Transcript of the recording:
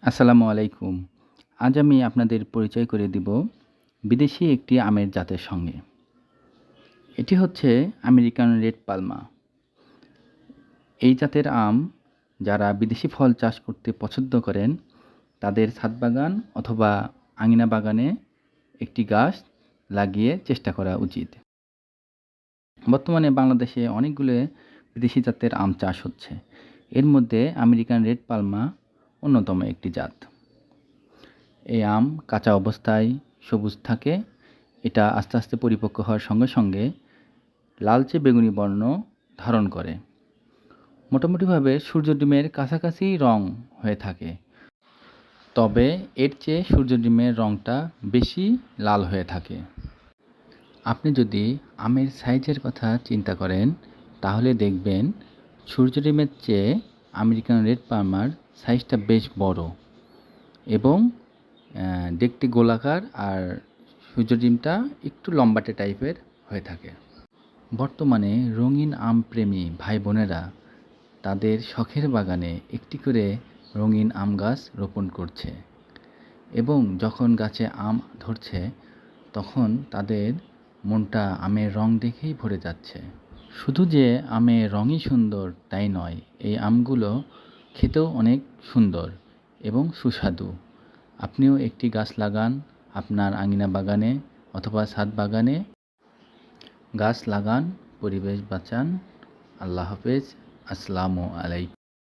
আসসালামু আলাইকুম। আজ আমি আপনাদের পরিচয় করে দিব বিদেশি একটি আমের জাতের সঙ্গে। এটি হচ্ছে আমেরিকান রেড পালমা। এই জাতের আম যারা বিদেশি ফল চাষ করতে পছন্দ করেন, তাদের ছাদ বাগান অথবা আঙিনা বাগানে একটি গাছ লাগিয়ে চেষ্টা করা উচিত। বর্তমানে বাংলাদেশে অনেকগুলো বিদেশি জাতের আম চাষ হচ্ছে। এর মধ্যে আমেরিকান রেড পালমা অন্যতম একটি জাত। এই আম কাঁচা অবস্থায় সবুজ থাকে। এটা আস্তে আস্তে পরিপক্ক হওয়ার সঙ্গে সঙ্গে লালচে বেগুনি বর্ণ ধারণ করে। মোটামুটিভাবে সূর্য ডিমের কাছাকাছি রং হয়ে থাকে, তবে এর চেয়ে সূর্য ডিমের রংটা বেশি লাল হয়ে থাকে। আপনি যদি আমের সাইজের কথা চিন্তা করেন, তাহলে দেখবেন সূর্য ডিমের চেয়ে আমেরিকান রেড পালমার সাইজটা বেশ বড় এবং দেখতে গোলাকার, আর সূর্য ডিমটা একটু লম্বাটে টাইপের হয়ে থাকে। বর্তমানে রঙিন আম প্রেমী ভাই বোনেরা তাদের শখের বাগানে একটি করে রঙিন আম গাছ রোপণ করছে এবং যখন গাছে আম ধরছে তখন তাদের মনটা আমের রং দেখেই ভরে যাচ্ছে। শুধু যে আমের রঙই সুন্দর তাই নয়, এই আমগুলো খেতেও অনেক সুন্দর এবং সুস্বাদু। আপনিও একটি গাছ লাগান আপনার আঙিনা বাগানে অথবা ছাদ বাগানে। গাছ লাগান, পরিবেশ বাঁচান। আল্লাহ হাফেজ। আসসালামু আলাইকুম।